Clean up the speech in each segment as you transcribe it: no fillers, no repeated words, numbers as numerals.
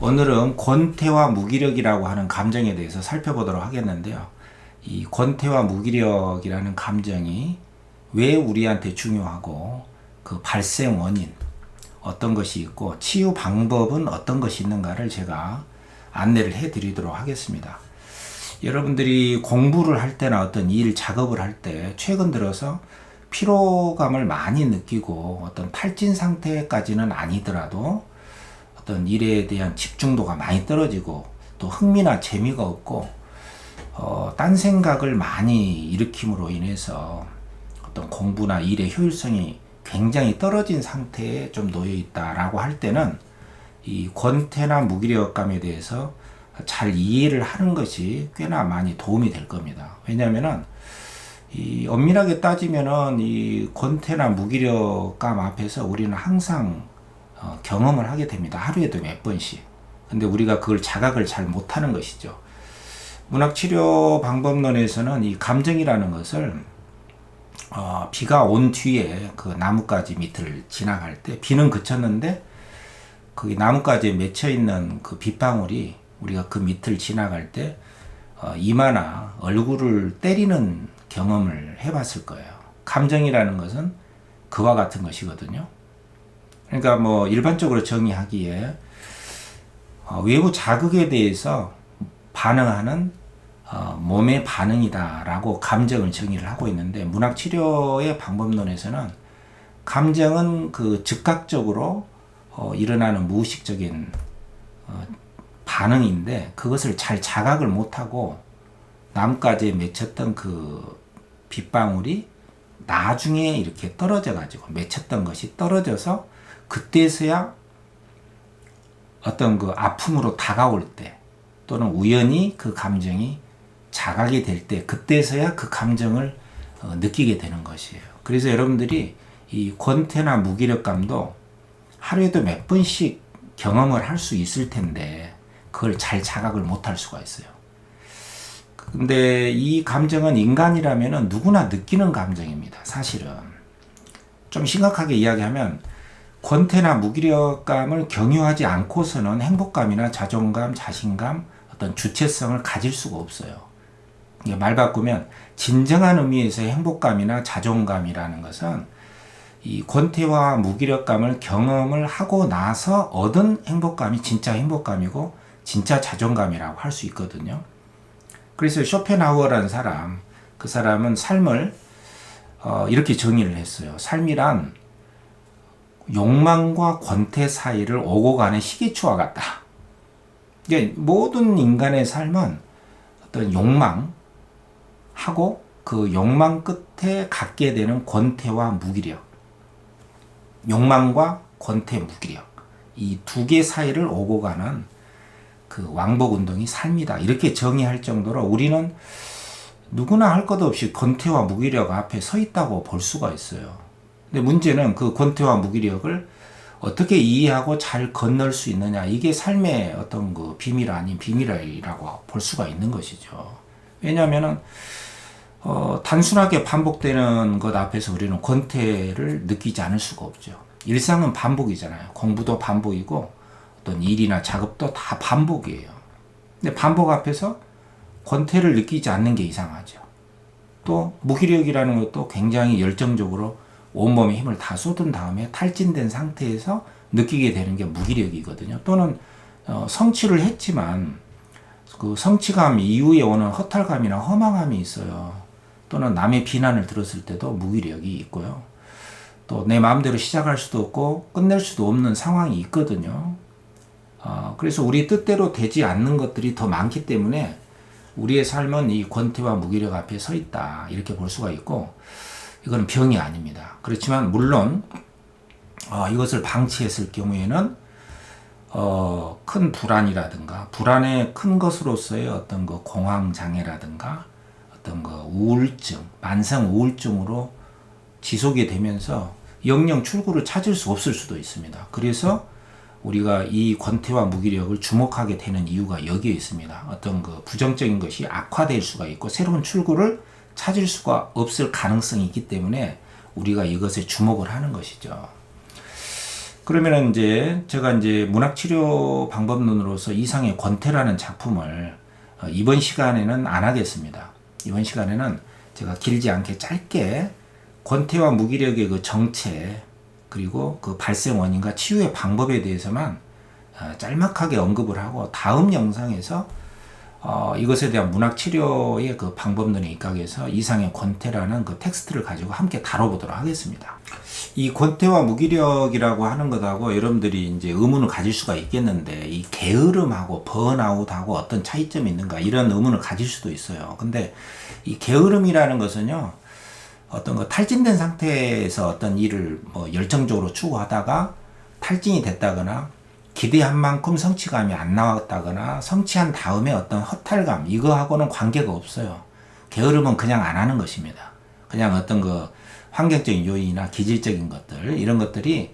오늘은 권태와 무기력이라고 하는 감정에 대해서 살펴보도록 하겠는데요. 이 권태와 무기력이라는 감정이 왜 우리한테 중요하고 그 발생 원인 어떤 것이 있고 치유 방법은 어떤 것이 있는가를 제가 안내를 해 드리도록 하겠습니다. 여러분들이 공부를 할 때나 어떤 일 작업을 할 때 최근 들어서 피로감을 많이 느끼고 어떤 탈진 상태까지는 아니더라도 어떤 일에 대한 집중도가 많이 떨어지고 또 흥미나 재미가 없고 딴 생각을 많이 일으킴으로 인해서 어떤 공부나 일의 효율성이 굉장히 떨어진 상태에 좀 놓여 있다라고 할 때는 이 권태나 무기력감에 대해서 잘 이해를 하는 것이 꽤나 많이 도움이 될 겁니다. 왜냐하면은 이 엄밀하게 따지면은 이 권태나 무기력감 앞에서 우리는 항상 경험을 하게 됩니다. 하루에도 몇 번씩. 근데 우리가 그걸 자각을 잘 못하는 것이죠. 문학치료 방법론에서는 이 감정이라는 것을 비가 온 뒤에 그 나뭇가지 밑을 지나갈 때 비는 그쳤는데 그 나뭇가지에 맺혀 있는 그 빗방울이 우리가 그 밑을 지나갈 때 이마나 얼굴을 때리는 경험을 해봤을 거예요. 감정이라는 것은 그와 같은 것이거든요. 그러니까 뭐 일반적으로 정의하기에 외부 자극에 대해서 반응하는 몸의 반응이다라고 감정을 정의를 하고 있는데 문학치료의 방법론에서는 감정은 그 즉각적으로 일어나는 무의식적인 반응인데 그것을 잘 자각을 못하고 나뭇가지에 맺혔던 그 빗방울이 나중에 이렇게 떨어져 가지고 맺혔던 것이 떨어져서 그때서야 어떤 그 아픔으로 다가올 때 또는 우연히 그 감정이 자각이 될 때 그때서야 그 감정을 느끼게 되는 것이에요. 그래서 여러분들이 이 권태나 무기력감도 하루에도 몇 번씩 경험을 할 수 있을 텐데 그걸 잘 자각을 못할 수가 있어요. 근데 이 감정은 인간이라면 누구나 느끼는 감정입니다. 사실은 좀 심각하게 이야기하면 권태나 무기력감을 경유하지 않고서는 행복감이나 자존감, 자신감, 어떤 주체성을 가질 수가 없어요. 말 바꾸면 진정한 의미에서의 행복감이나 자존감이라는 것은 이 권태와 무기력감을 경험을 하고 나서 얻은 행복감이 진짜 행복감이고 진짜 자존감이라고 할 수 있거든요. 그래서 쇼펜하우어라는 사람, 그 사람은 삶을 이렇게 정의를 했어요. 삶이란 욕망과 권태 사이를 오고 가는 시계추와 같다. 그러니까 모든 인간의 삶은 어떤 욕망하고 그 욕망 끝에 갖게 되는 권태와 무기력, 욕망과 권태, 무기력 이 두 개 사이를 오고 가는 그 왕복 운동이 삶이다. 이렇게 정의할 정도로 우리는 누구나 할 것 없이 권태와 무기력 앞에 서 있다고 볼 수가 있어요. 근데 문제는 그 권태와 무기력을 어떻게 이해하고 잘 건널 수 있느냐. 이게 삶의 어떤 그 비밀 아닌 비밀이라고 볼 수가 있는 것이죠. 왜냐하면은 단순하게 반복되는 것 앞에서 우리는 권태를 느끼지 않을 수가 없죠. 일상은 반복이잖아요. 공부도 반복이고 어떤 일이나 작업도 다 반복이에요. 근데 반복 앞에서 권태를 느끼지 않는 게 이상하죠. 또 무기력이라는 것도 굉장히 열정적으로 온몸에 힘을 다 쏟은 다음에 탈진된 상태에서 느끼게 되는 게 무기력이거든요. 또는 성취를 했지만 그 성취감 이후에 오는 허탈감이나 허망함이 있어요. 또는 남의 비난을 들었을 때도 무기력이 있고요. 또 내 마음대로 시작할 수도 없고 끝낼 수도 없는 상황이 있거든요. 그래서 우리 뜻대로 되지 않는 것들이 더 많기 때문에 우리의 삶은 이 권태와 무기력 앞에 서 있다. 이렇게 볼 수가 있고 이건 병이 아닙니다. 그렇지만 물론 이것을 방치했을 경우에는 큰 불안이라든가 불안의 큰 것으로서의 어떤 그 공황장애라든가 어떤 그 우울증, 만성 우울증으로 지속이 되면서 영영 출구를 찾을 수 없을 수도 있습니다. 그래서 우리가 이 권태와 무기력을 주목하게 되는 이유가 여기에 있습니다. 어떤 그 부정적인 것이 악화될 수가 있고 새로운 출구를 찾을 수가 없을 가능성이 있기 때문에 우리가 이것에 주목을 하는 것이죠. 그러면은 이제 제가 이제 문학치료 방법론으로서 이상의 권태라는 작품을 이번 시간에는 안 하겠습니다. 이번 시간에는 제가 길지 않게 짧게 권태와 무기력의 그 정체 그리고 그 발생 원인과 치유의 방법에 대해서만 짤막하게 언급을 하고 다음 영상에서 이것에 대한 문학치료의 그 방법론에 입각해서 이상의 권태라는 그 텍스트를 가지고 함께 다뤄보도록 하겠습니다. 이 권태와 무기력이라고 하는 것하고 여러분들이 이제 의문을 가질 수가 있겠는데 이 게으름하고 번아웃하고 어떤 차이점이 있는가 이런 의문을 가질 수도 있어요. 근데 이 게으름이라는 것은요, 어떤 거 탈진된 상태에서 어떤 일을 뭐 열정적으로 추구하다가 탈진이 됐다거나 기대한 만큼 성취감이 안 나왔다거나 성취한 다음에 어떤 허탈감 이거하고는 관계가 없어요. 게으름은 그냥 안 하는 것입니다. 그냥 어떤 그 환경적인 요인이나 기질적인 것들 이런 것들이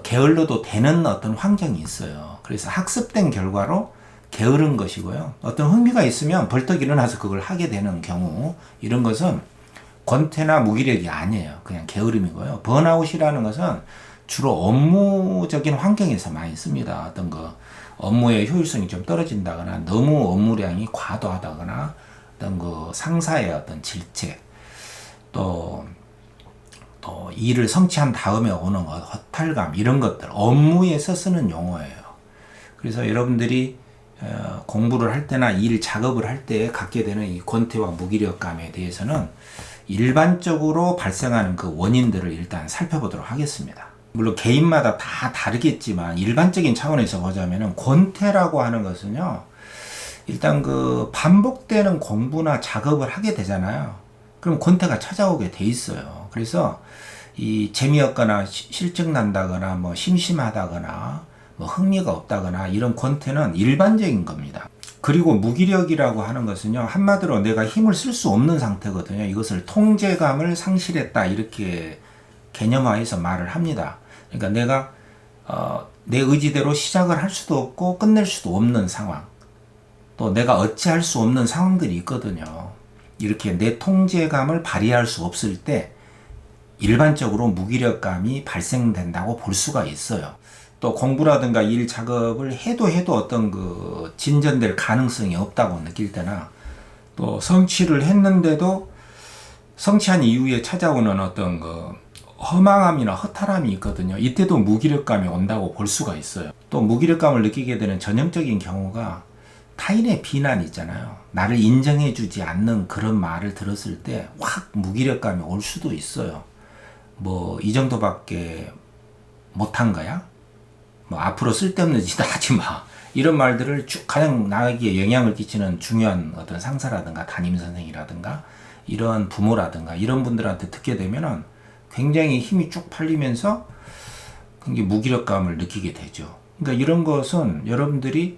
게을러도 되는 어떤 환경이 있어요. 그래서 학습된 결과로 게으른 것이고요. 어떤 흥미가 있으면 벌떡 일어나서 그걸 하게 되는 경우 이런 것은 권태나 무기력이 아니에요. 그냥 게으름이고요. 번아웃이라는 것은 주로 업무적인 환경에서 많이 씁니다. 어떤 그 업무의 효율성이 좀 떨어진다거나 너무 업무량이 과도하다거나 어떤 그 상사의 어떤 질책 또 일을 성취한 다음에 오는 허탈감 이런 것들 업무에서 쓰는 용어예요. 그래서 여러분들이 공부를 할 때나 일 작업을 할 때 갖게 되는 이 권태와 무기력감에 대해서는 일반적으로 발생하는 그 원인들을 일단 살펴보도록 하겠습니다. 물론 개인마다 다 다르겠지만 일반적인 차원에서 보자면은 권태라고 하는 것은요, 일단 그 반복되는 공부나 작업을 하게 되잖아요. 그럼 권태가 찾아오게 돼 있어요. 그래서 이 재미없거나 실증 난다거나 뭐 심심하다거나 뭐 흥미가 없다거나 이런 권태는 일반적인 겁니다. 그리고 무기력이라고 하는 것은요, 한마디로 내가 힘을 쓸 수 없는 상태거든요. 이것을 통제감을 상실했다 이렇게 개념화해서 말을 합니다. 그러니까 내가 내 의지대로 시작을 할 수도 없고 끝낼 수도 없는 상황, 또 내가 어찌할 수 없는 상황들이 있거든요. 이렇게 내 통제감을 발휘할 수 없을 때 일반적으로 무기력감이 발생된다고 볼 수가 있어요. 또 공부라든가 일 작업을 해도 어떤 그 진전될 가능성이 없다고 느낄 때나 또 성취를 했는데도 성취한 이후에 찾아오는 어떤 그 허망함이나 허탈함이 있거든요. 이때도 무기력감이 온다고 볼 수가 있어요. 또 무기력감을 느끼게 되는 전형적인 경우가 타인의 비난 있잖아요. 나를 인정해주지 않는 그런 말을 들었을 때 확 무기력감이 올 수도 있어요. 뭐 이 정도밖에 못한 거야? 뭐 앞으로 쓸데없는 짓 하지 마. 이런 말들을 쭉 가장 나에게 영향을 끼치는 중요한 어떤 상사라든가 담임선생이라든가 이런 부모라든가 이런 분들한테 듣게 되면은 굉장히 힘이 쭉 팔리면서 굉장히 무기력감을 느끼게 되죠. 그러니까 이런 것은 여러분들이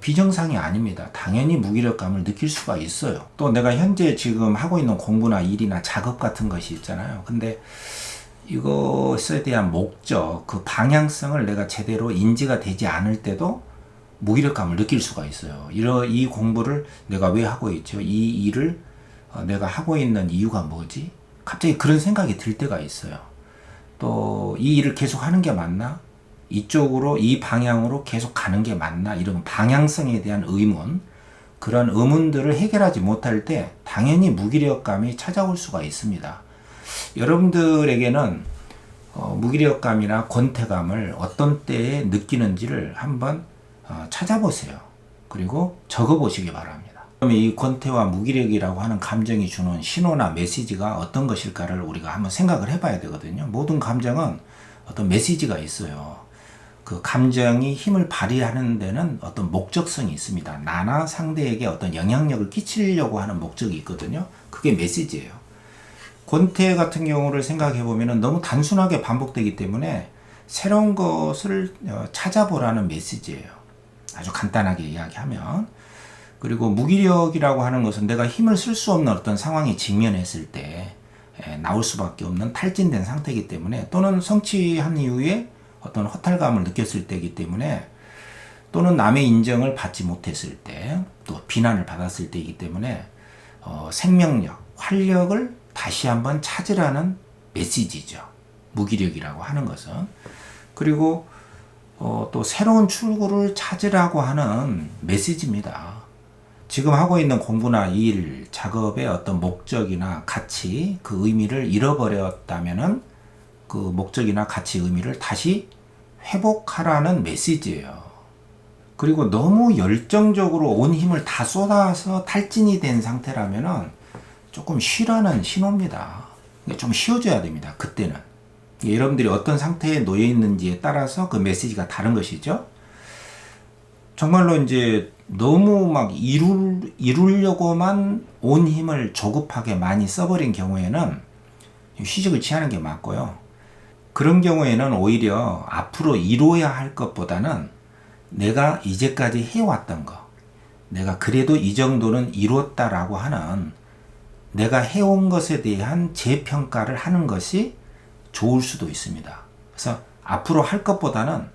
비정상이 아닙니다. 당연히 무기력감을 느낄 수가 있어요. 또 내가 현재 지금 하고 있는 공부나 일이나 작업 같은 것이 있잖아요. 근데 이것에 대한 목적, 그 방향성을 내가 제대로 인지가 되지 않을 때도 무기력감을 느낄 수가 있어요. 이 공부를 내가 왜 하고 있죠? 이 일을 내가 하고 있는 이유가 뭐지? 갑자기 그런 생각이 들 때가 있어요. 또 이 일을 계속 하는 게 맞나? 이쪽으로 이 방향으로 계속 가는 게 맞나? 이런 방향성에 대한 의문, 그런 의문들을 해결하지 못할 때 당연히 무기력감이 찾아올 수가 있습니다. 여러분들에게는 무기력감이나 권태감을 어떤 때에 느끼는지를 한번 찾아보세요. 그리고 적어보시기 바랍니다. 그럼 이 권태와 무기력이라고 하는 감정이 주는 신호나 메시지가 어떤 것일까를 우리가 한번 생각을 해봐야 되거든요. 모든 감정은 어떤 메시지가 있어요. 그 감정이 힘을 발휘하는 데는 어떤 목적성이 있습니다. 나나 상대에게 어떤 영향력을 끼치려고 하는 목적이 있거든요. 그게 메시지예요. 권태 같은 경우를 생각해 보면 너무 단순하게 반복되기 때문에 새로운 것을 찾아보라는 메시지예요. 아주 간단하게 이야기하면. 그리고 무기력이라고 하는 것은 내가 힘을 쓸 수 없는 어떤 상황에 직면했을 때 나올 수밖에 없는 탈진된 상태이기 때문에, 또는 성취한 이후에 어떤 허탈감을 느꼈을 때이기 때문에, 또는 남의 인정을 받지 못했을 때, 또 비난을 받았을 때이기 때문에 생명력, 활력을 다시 한번 찾으라는 메시지죠. 무기력이라고 하는 것은. 그리고 또 새로운 출구를 찾으라고 하는 메시지입니다. 지금 하고 있는 공부나 일, 작업의 어떤 목적이나 가치, 그 의미를 잃어버렸다면은 그 목적이나 가치, 의미를 다시 회복하라는 메시지예요. 그리고 너무 열정적으로 온 힘을 다 쏟아서 탈진이 된 상태라면은 조금 쉬라는 신호입니다. 좀 쉬어줘야 됩니다. 그때는. 여러분들이 어떤 상태에 놓여 있는지에 따라서 그 메시지가 다른 것이죠. 정말로 이제 너무 막 이루려고만 온 힘을 조급하게 많이 써버린 경우에는 휴식을 취하는 게 맞고요. 그런 경우에는 오히려 앞으로 이루어야 할 것보다는 내가 이제까지 해왔던 거, 내가 그래도 이 정도는 이루었다라고 하는 내가 해온 것에 대한 재평가를 하는 것이 좋을 수도 있습니다. 그래서 앞으로 할 것보다는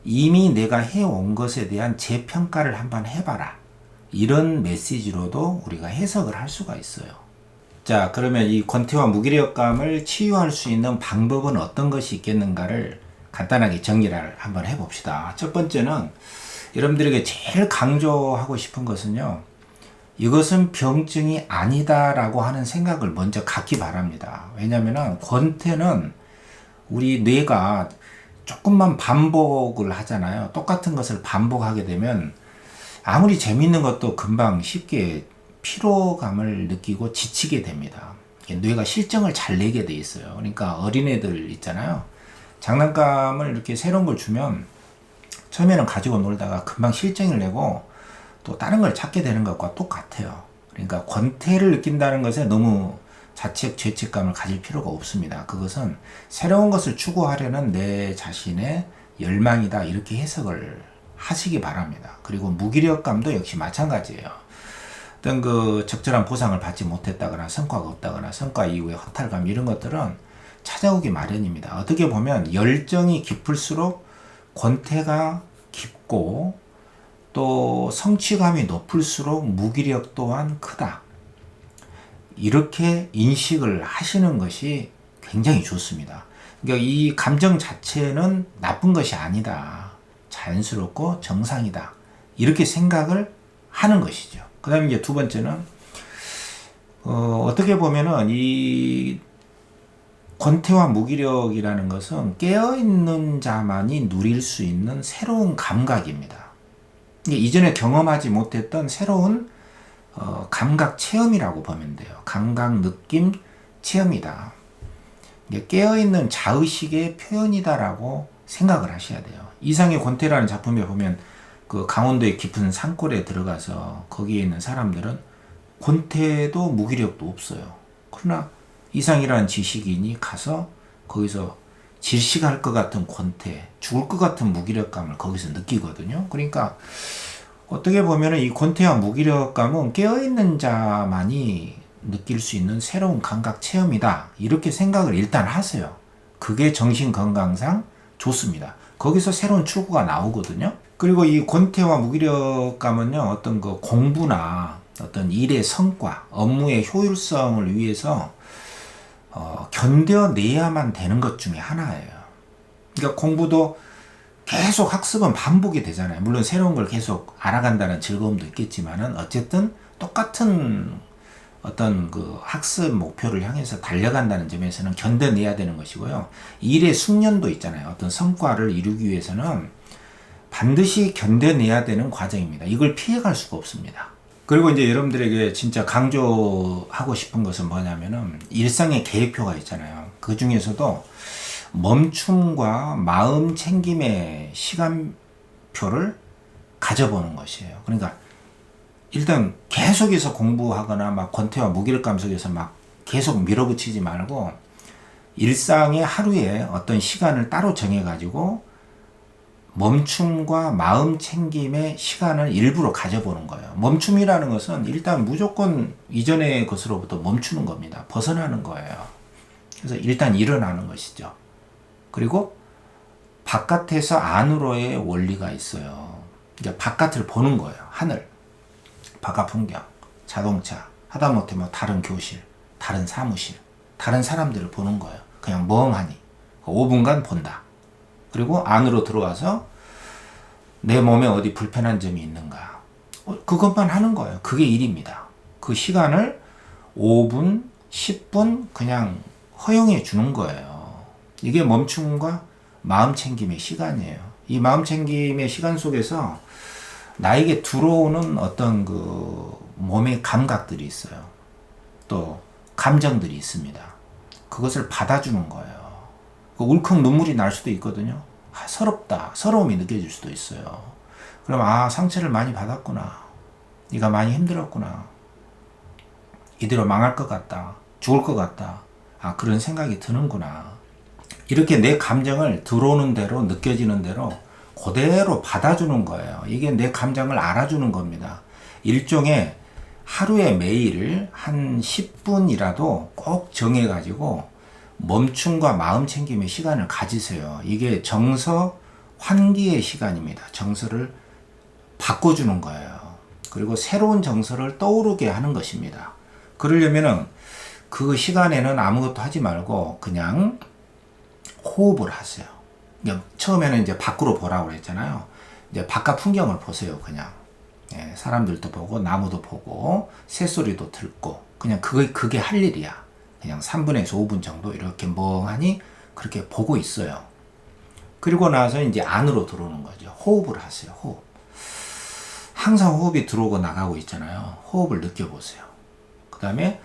이미 내가 해온 것에 대한 재평가를 한번 해봐라. 이런 메시지로도 우리가 해석을 할 수가 있어요. 자, 그러면 이 권태와 무기력감을 치유할 수 있는 방법은 어떤 것이 있겠는가를 간단하게 정리를 한번 해봅시다. 첫 번째는 여러분들에게 제일 강조하고 싶은 것은요. 이것은 병증이 아니다라고 하는 생각을 먼저 갖기 바랍니다. 왜냐하면 권태는 우리 뇌가 조금만 반복을 하잖아요. 똑같은 것을 반복하게 되면 아무리 재밌는 것도 금방 쉽게 피로감을 느끼고 지치게 됩니다. 뇌가 실정을 잘 내게 돼 있어요. 그러니까 어린애들 있잖아요. 장난감을 이렇게 새로운 걸 주면 처음에는 가지고 놀다가 금방 실정을 내고 또 다른 걸 찾게 되는 것과 똑같아요. 그러니까 권태를 느낀다는 것에 너무 자책, 죄책감을 가질 필요가 없습니다. 그것은 새로운 것을 추구하려는 내 자신의 열망이다. 이렇게 해석을 하시기 바랍니다. 그리고 무기력감도 역시 마찬가지예요. 어떤 그 적절한 보상을 받지 못했다거나 성과가 없다거나 성과 이후에 허탈감 이런 것들은 찾아오기 마련입니다. 어떻게 보면 열정이 깊을수록 권태가 깊고 또 성취감이 높을수록 무기력 또한 크다. 이렇게 인식을 하시는 것이 굉장히 좋습니다. 그러니까 이 감정 자체는 나쁜 것이 아니다. 자연스럽고 정상이다. 이렇게 생각을 하는 것이죠. 그 다음에 이제 두 번째는, 어떻게 보면은 이 권태와 무기력이라는 것은 깨어있는 자만이 누릴 수 있는 새로운 감각입니다. 이전에 경험하지 못했던 새로운 감각 체험이라고 보면 돼요. 감각 느낌 체험이다. 깨어있는 자의식의 표현이다라고 생각을 하셔야 돼요. 이상의 권태라는 작품에 보면 그 강원도의 깊은 산골에 들어가서 거기에 있는 사람들은 권태도 무기력도 없어요. 그러나 이상이라는 지식인이 가서 거기서 질식할 것 같은 권태, 죽을 것 같은 무기력감을 거기서 느끼거든요. 그러니까 어떻게 보면 이 권태와 무기력감은 깨어있는 자만이 느낄 수 있는 새로운 감각 체험이다. 이렇게 생각을 일단 하세요. 그게 정신건강상 좋습니다. 거기서 새로운 출구가 나오거든요. 그리고 이 권태와 무기력감은요, 어떤 그 공부나 어떤 일의 성과, 업무의 효율성을 위해서 견뎌내야만 되는 것 중에 하나예요. 그러니까 공부도 계속 학습은 반복이 되잖아요. 물론 새로운 걸 계속 알아간다는 즐거움도 있겠지만은 어쨌든 똑같은 어떤 그 학습 목표를 향해서 달려간다는 점에서는 견뎌내야 되는 것이고요. 일의 숙련도 있잖아요. 어떤 성과를 이루기 위해서는 반드시 견뎌내야 되는 과정입니다. 이걸 피해갈 수가 없습니다. 그리고 이제 여러분들에게 진짜 강조하고 싶은 것은 뭐냐면은 일상의 계획표가 있잖아요. 그 중에서도 멈춤과 마음 챙김의 시간표를 가져보는 것이에요. 그러니까 일단 계속해서 공부하거나 막 권태와 무기력감 속에서 막 계속 밀어붙이지 말고 일상의 하루에 어떤 시간을 따로 정해가지고 멈춤과 마음 챙김의 시간을 일부러 가져보는 거예요. 멈춤이라는 것은 일단 무조건 이전의 것으로부터 멈추는 겁니다. 벗어나는 거예요. 그래서 일단 일어나는 것이죠. 그리고 바깥에서 안으로의 원리가 있어요. 이제 바깥을 보는 거예요. 하늘, 바깥 풍경, 자동차, 하다못해 뭐 다른 교실, 다른 사무실, 다른 사람들을 보는 거예요. 그냥 멍하니 5분간 본다. 그리고 안으로 들어와서 내 몸에 어디 불편한 점이 있는가. 그것만 하는 거예요. 그게 일입니다. 그 시간을 5분, 10분 그냥 허용해 주는 거예요. 이게 멈춤과 마음 챙김의 시간이에요. 이 마음 챙김의 시간 속에서 나에게 들어오는 어떤 그 몸의 감각들이 있어요. 또 감정들이 있습니다. 그것을 받아주는 거예요. 울컥 눈물이 날 수도 있거든요. 서럽다, 서러움이 느껴질 수도 있어요. 그럼 상처를 많이 받았구나. 네가 많이 힘들었구나. 이대로 망할 것 같다. 죽을 것 같다. 그런 생각이 드는구나. 이렇게 내 감정을 들어오는 대로 느껴지는 대로 그대로 받아주는 거예요. 이게 내 감정을 알아주는 겁니다. 일종의 하루에 매일 한 10분이라도 꼭 정해가지고 멈춤과 마음 챙김의 시간을 가지세요. 이게 정서 환기의 시간입니다. 정서를 바꿔주는 거예요. 그리고 새로운 정서를 떠오르게 하는 것입니다. 그러려면은 그 시간에는 아무것도 하지 말고 그냥 호흡을 하세요. 처음에는 이제 밖으로 보라고 그랬잖아요. 이제 바깥 풍경을 보세요. 그냥 사람들도 보고 나무도 보고 새소리도 듣고 그냥 그게 할 일이야. 그냥 3분에서 5분 정도 이렇게 멍하니 그렇게 보고 있어요. 그리고 나서 이제 안으로 들어오는 거죠. 호흡을 하세요. 호흡. 항상 호흡이 들어오고 나가고 있잖아요. 호흡을 느껴보세요. 그 다음에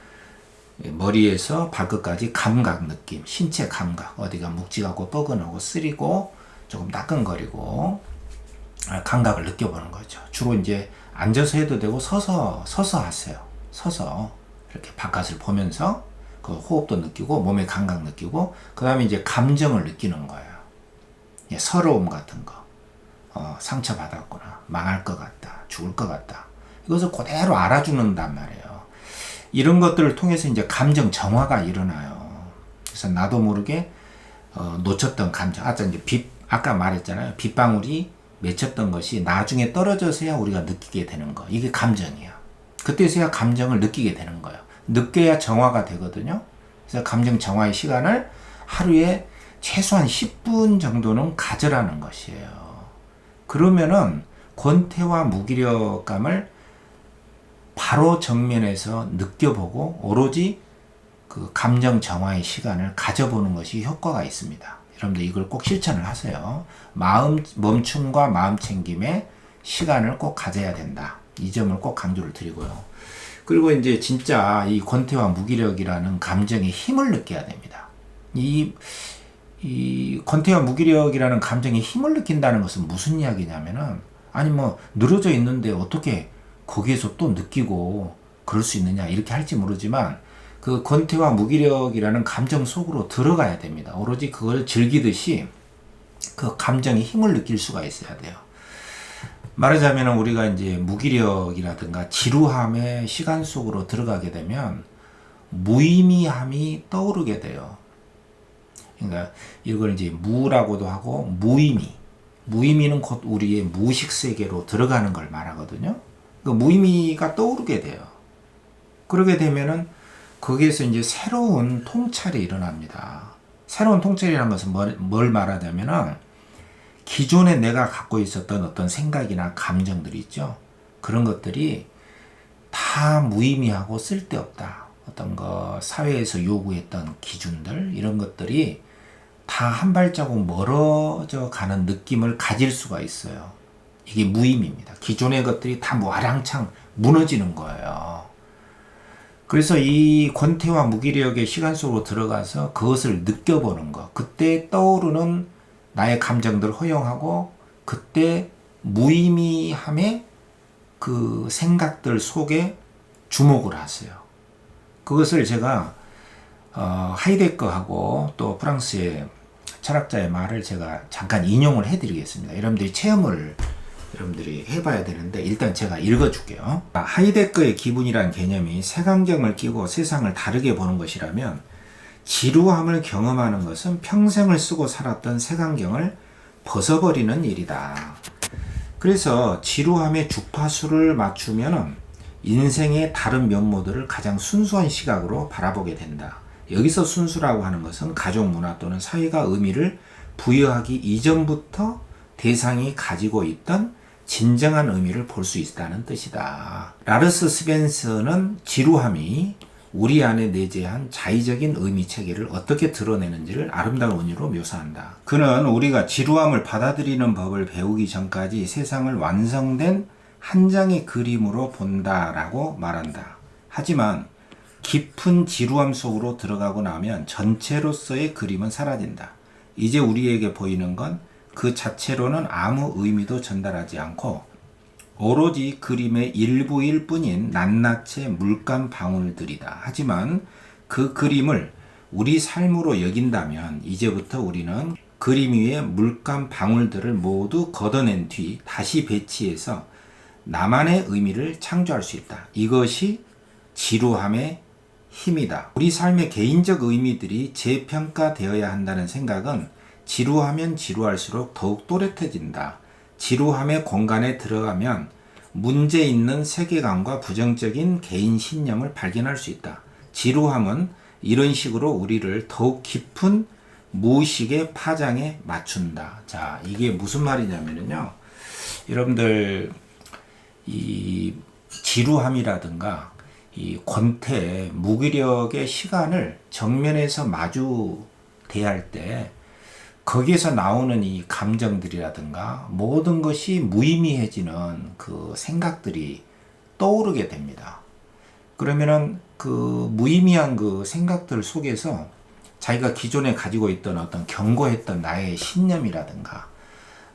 머리에서 발끝까지 감각 느낌, 신체 감각, 어디가 묵직하고 뻐근하고 쓰리고 조금 따끔거리고 감각을 느껴보는 거죠. 주로 이제 앉아서 해도 되고 서서 하세요. 서서 이렇게 바깥을 보면서 그 호흡도 느끼고 몸의 감각 느끼고 그 다음에 이제 감정을 느끼는 거예요. 서러움 같은 거, 상처받았구나, 망할 것 같다, 죽을 것 같다. 이것을 그대로 알아주는단 말이에요. 이런 것들을 통해서 이제 감정 정화가 일어나요. 그래서 나도 모르게 놓쳤던 감정, 아까 말했잖아요. 빗방울이 맺혔던 것이 나중에 떨어져서야 우리가 느끼게 되는 거. 이게 감정이야. 그때서야 감정을 느끼게 되는 거예요. 느껴야 정화가 되거든요. 그래서 감정 정화의 시간을 하루에 최소한 10분 정도는 가져라는 것이에요. 그러면은 권태와 무기력감을 바로 정면에서 느껴보고 오로지 그 감정 정화의 시간을 가져보는 것이 효과가 있습니다. 여러분들 이걸 꼭 실천을 하세요. 멈춤과 마음 챙김의 시간을 꼭 가져야 된다. 이 점을 꼭 강조를 드리고요. 그리고 이제 진짜 이 권태와 무기력이라는 감정의 힘을 느껴야 됩니다. 이 권태와 무기력이라는 감정의 힘을 느낀다는 것은 무슨 이야기냐면은 늘어져 있는데 어떻게 거기에서 또 느끼고 그럴 수 있느냐 이렇게 할지 모르지만 그 권태와 무기력이라는 감정 속으로 들어가야 됩니다. 오로지 그걸 즐기듯이 그 감정의 힘을 느낄 수가 있어야 돼요. 말하자면 우리가 이제 무기력이라든가 지루함의 시간 속으로 들어가게 되면 무의미함이 떠오르게 돼요. 그러니까 이걸 이제 무라고도 하고 무의미는 곧 우리의 무의식 세계로 들어가는 걸 말하거든요. 그 무의미가 떠오르게 돼요. 그러게 되면은 거기에서 이제 새로운 통찰이 일어납니다. 새로운 통찰이라는 것은 뭘 말하냐면은 기존에 내가 갖고 있었던 어떤 생각이나 감정들이 있죠. 그런 것들이 다 무의미하고 쓸데없다. 어떤 사회에서 요구했던 기준들 이런 것들이 다 한 발자국 멀어져 가는 느낌을 가질 수가 있어요. 이게 무의미입니다. 기존의 것들이 다 와랑창 무너지는 거예요. 그래서 이 권태와 무기력의 시간 속으로 들어가서 그것을 느껴보는 거. 그때 떠오르는 나의 감정들을 허용하고 그때 무의미함의 그 생각들 속에 주목을 하세요. 그것을 제가 하이데거하고 또 프랑스의 철학자의 말을 제가 잠깐 인용을 해드리겠습니다. 여러분들이 체험을 해봐야 되는데 일단 제가 읽어줄게요. 하이데거의 기분이란 개념이 색안경을 끼고 세상을 다르게 보는 것이라면 지루함을 경험하는 것은 평생을 쓰고 살았던 색안경을 벗어버리는 일이다. 그래서 지루함의 주파수를 맞추면 인생의 다른 면모들을 가장 순수한 시각으로 바라보게 된다. 여기서 순수라고 하는 것은 가족 문화 또는 사회가 의미를 부여하기 이전부터 대상이 가지고 있던 진정한 의미를 볼 수 있다는 뜻이다. 라르스 스벤서는 지루함이 우리 안에 내재한 자의적인 의미 체계를 어떻게 드러내는지를 아름다운 은유로 묘사한다. 그는 우리가 지루함을 받아들이는 법을 배우기 전까지 세상을 완성된 한 장의 그림으로 본다라고 말한다. 하지만 깊은 지루함 속으로 들어가고 나면 전체로서의 그림은 사라진다. 이제 우리에게 보이는 건 그 자체로는 아무 의미도 전달하지 않고 오로지 그림의 일부일 뿐인 낱낱의 물감 방울들이다. 하지만 그 그림을 우리 삶으로 여긴다면 이제부터 우리는 그림 위에 물감 방울들을 모두 걷어낸 뒤 다시 배치해서 나만의 의미를 창조할 수 있다. 이것이 지루함의 힘이다. 우리 삶의 개인적 의미들이 재평가되어야 한다는 생각은 지루하면 지루할수록 더욱 또렷해진다. 지루함의 공간에 들어가면 문제 있는 세계관과 부정적인 개인 신념을 발견할 수 있다. 지루함은 이런 식으로 우리를 더욱 깊은 무의식의 파장에 맞춘다. 자, 이게 무슨 말이냐면요. 여러분들, 이 지루함이라든가 이 권태, 무기력의 시간을 정면에서 마주 대할 때 거기에서 나오는 이 감정들이라든가 모든 것이 무의미해지는 그 생각들이 떠오르게 됩니다. 그러면은 그 무의미한 그 생각들 속에서 자기가 기존에 가지고 있던 어떤 견고했던 나의 신념이라든가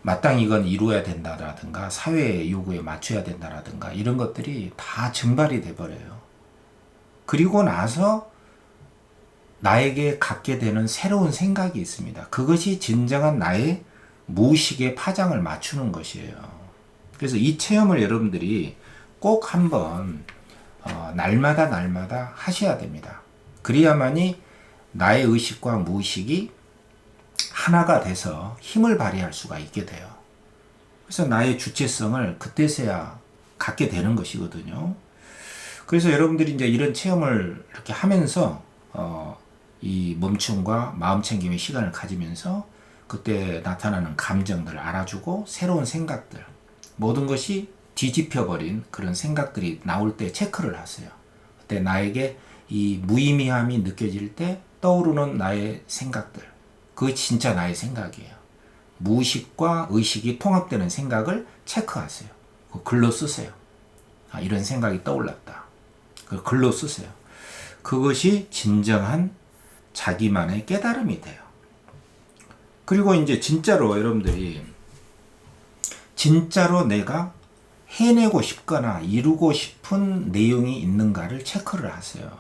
마땅히 이건 이루어야 된다라든가 사회의 요구에 맞춰야 된다라든가 이런 것들이 다 증발이 돼버려요. 그리고 나서 나에게 갖게 되는 새로운 생각이 있습니다. 그것이 진정한 나의 무의식의 파장을 맞추는 것이에요. 그래서 이 체험을 여러분들이 꼭 한번 날마다 하셔야 됩니다. 그래야만이 나의 의식과 무의식이 하나가 돼서 힘을 발휘할 수가 있게 돼요. 그래서 나의 주체성을 그때서야 갖게 되는 것이거든요. 그래서 여러분들이 이제 이런 체험을 이렇게 하면서 이 멈춤과 마음챙김의 시간을 가지면서 그때 나타나는 감정들을 알아주고 새로운 생각들, 모든 것이 뒤집혀버린 그런 생각들이 나올 때 체크를 하세요. 그때 나에게 이 무의미함이 느껴질 때 떠오르는 나의 생각들, 그게 진짜 나의 생각이에요. 무의식과 의식이 통합되는 생각을 체크하세요. 글로 쓰세요. 이런 생각이 떠올랐다. 글로 쓰세요. 그것이 진정한 자기만의 깨달음이 돼요. 그리고 이제 진짜로 여러분들이 진짜로 내가 해내고 싶거나 이루고 싶은 내용이 있는가를 체크를 하세요.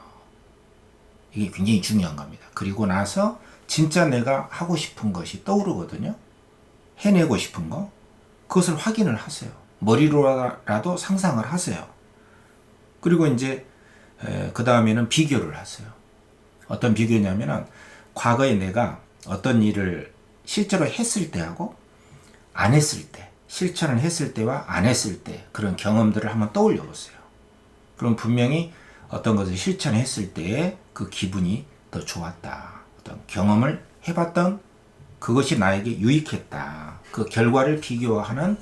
이게 굉장히 중요한 겁니다. 그리고 나서 진짜 내가 하고 싶은 것이 떠오르거든요. 해내고 싶은 거. 그것을 확인을 하세요. 머리로라도 상상을 하세요. 그리고 이제 그 다음에는 비교를 하세요. 어떤 비교냐면은 과거에 내가 어떤 일을 실제로 했을 때하고 안 했을 때, 실천을 했을 때와 안 했을 때 그런 경험들을 한번 떠올려 보세요. 그럼 분명히 어떤 것을 실천했을 때의 그 기분이 더 좋았다. 어떤 경험을 해봤던 그것이 나에게 유익했다. 그 결과를 비교하는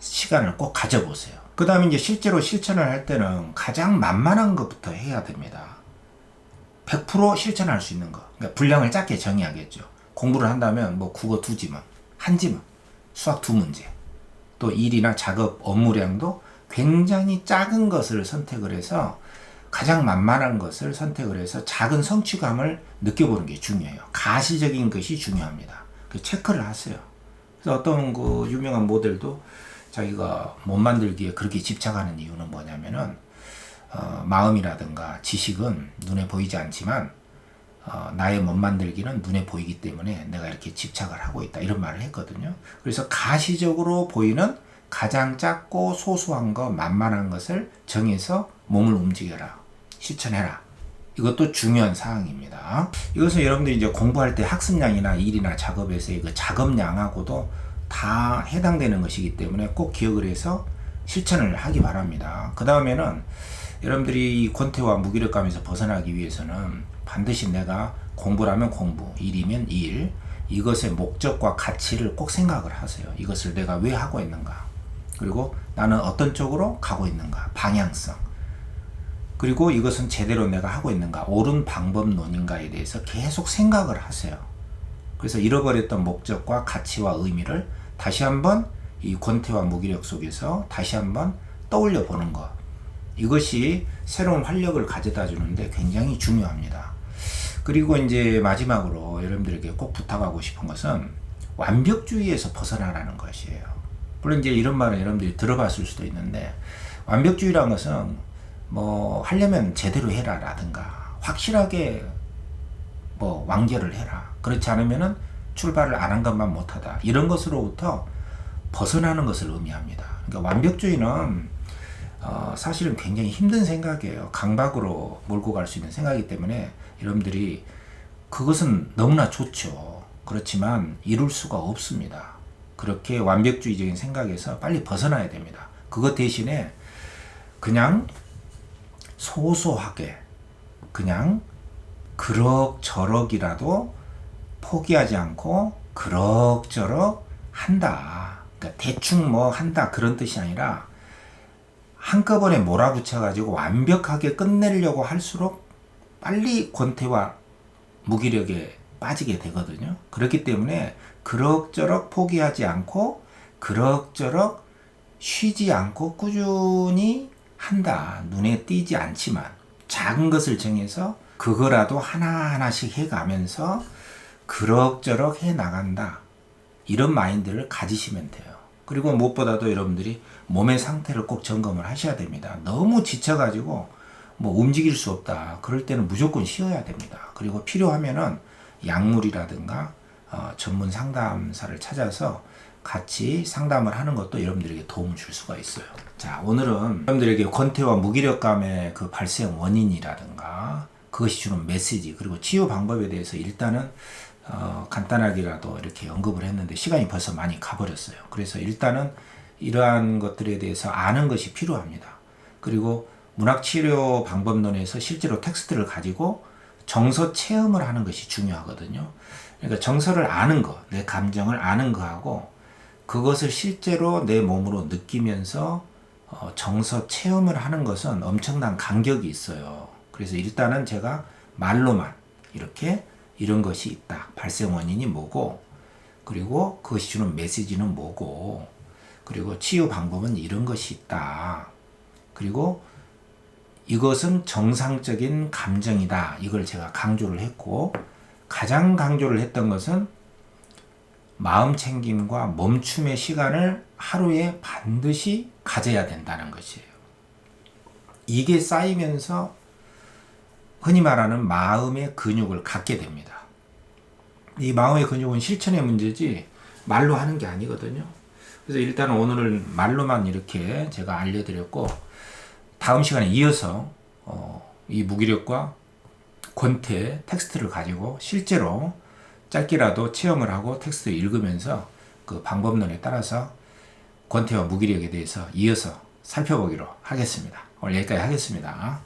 시간을 꼭 가져보세요. 그 다음에 이제 실제로 실천을 할 때는 가장 만만한 것부터 해야 됩니다. 100% 실천할 수 있는 거. 그러니까 분량을 작게 정해야겠죠. 공부를 한다면 뭐 국어 2지문, 1지문, 수학 2문제, 또 일이나 작업 업무량도 굉장히 작은 것을 선택을 해서 가장 만만한 것을 선택을 해서 작은 성취감을 느껴보는 게 중요해요. 가시적인 것이 중요합니다. 그 체크를 하세요. 그래서 어떤 그 유명한 모델도 자기가 몸 만들기에 그렇게 집착하는 이유는 뭐냐면은 마음이라든가 지식은 눈에 보이지 않지만 나의 몸 만들기는 눈에 보이기 때문에 내가 이렇게 집착을 하고 있다 이런 말을 했거든요. 그래서 가시적으로 보이는 가장 작고 소소한 것, 만만한 것을 정해서 몸을 움직여라, 실천해라. 이것도 중요한 사항입니다. 이것은 여러분들이 이제 공부할 때 학습량이나 일이나 작업에서의 그 작업량하고도 다 해당되는 것이기 때문에 꼭 기억을 해서 실천을 하기 바랍니다. 그 다음에는 여러분들이 이 권태와 무기력감에서 벗어나기 위해서는 반드시 내가 공부라면 공부, 일이면 일, 이것의 목적과 가치를 꼭 생각을 하세요. 이것을 내가 왜 하고 있는가? 그리고 나는 어떤 쪽으로 가고 있는가? 방향성. 그리고 이것은 제대로 내가 하고 있는가? 옳은 방법론인가에 대해서 계속 생각을 하세요. 그래서 잃어버렸던 목적과 가치와 의미를 다시 한번 이 권태와 무기력 속에서 다시 한번 떠올려 보는 것. 이것이 새로운 활력을 가져다 주는데 굉장히 중요합니다. 그리고 이제 마지막으로 여러분들에게 꼭 부탁하고 싶은 것은 완벽주의에서 벗어나라는 것이에요. 물론 이제 이런 말은 여러분들이 들어봤을 수도 있는데, 완벽주의라는 것은 뭐 하려면 제대로 해라 라든가 확실하게 뭐 완결을 해라, 그렇지 않으면은 출발을 안 한 것만 못하다, 이런 것으로부터 벗어나는 것을 의미합니다. 그러니까 완벽주의는 사실은 굉장히 힘든 생각이에요. 강박으로 몰고 갈 수 있는 생각이기 때문에 여러분들이 그것은 너무나 좋죠. 그렇지만 이룰 수가 없습니다. 그렇게 완벽주의적인 생각에서 빨리 벗어나야 됩니다. 그것 대신에 그냥 소소하게 그냥 그럭저럭이라도 포기하지 않고 그럭저럭 한다. 그러니까 대충 뭐 한다 그런 뜻이 아니라 한꺼번에 몰아붙여가지고 완벽하게 끝내려고 할수록 빨리 권태와 무기력에 빠지게 되거든요. 그렇기 때문에 그럭저럭 포기하지 않고 그럭저럭 쉬지 않고 꾸준히 한다. 눈에 띄지 않지만 작은 것을 정해서 그거라도 하나하나씩 해가면서 그럭저럭 해 나간다. 이런 마인드를 가지시면 돼요. 그리고 무엇보다도 여러분들이 몸의 상태를 꼭 점검을 하셔야 됩니다. 너무 지쳐가지고 뭐 움직일 수 없다. 그럴 때는 무조건 쉬어야 됩니다. 그리고 필요하면은 약물이라든가 전문 상담사를 찾아서 같이 상담을 하는 것도 여러분들에게 도움을 줄 수가 있어요. 자, 오늘은 여러분들에게 권태와 무기력감의 그 발생 원인이라든가 그것이 주는 메시지, 그리고 치유 방법에 대해서 일단은 간단하게라도 이렇게 언급을 했는데 시간이 벌써 많이 가버렸어요. 그래서 일단은 이러한 것들에 대해서 아는 것이 필요합니다. 그리고 문학치료 방법론에서 실제로 텍스트를 가지고 정서 체험을 하는 것이 중요하거든요. 그러니까 정서를 아는 거, 내 감정을 아는 거하고 그것을 실제로 내 몸으로 느끼면서 정서 체험을 하는 것은 엄청난 간격이 있어요. 그래서 일단은 제가 말로만 이렇게 이런 것이 있다. 발생 원인이 뭐고, 그리고 그것이 주는 메시지는 뭐고, 그리고 치유 방법은 이런 것이 있다. 그리고 이것은 정상적인 감정이다. 이걸 제가 강조를 했고, 가장 강조를 했던 것은 마음 챙김과 멈춤의 시간을 하루에 반드시 가져야 된다는 것이에요. 이게 쌓이면서 흔히 말하는 마음의 근육을 갖게 됩니다. 이 마음의 근육은 실천의 문제지 말로 하는 게 아니거든요. 그래서 일단 오늘은 말로만 이렇게 제가 알려드렸고, 다음 시간에 이어서 이 무기력과 권태 텍스트를 가지고 실제로 짧게라도 체험을 하고 텍스트 읽으면서 그 방법론에 따라서 권태와 무기력에 대해서 이어서 살펴보기로 하겠습니다. 오늘 여기까지 하겠습니다.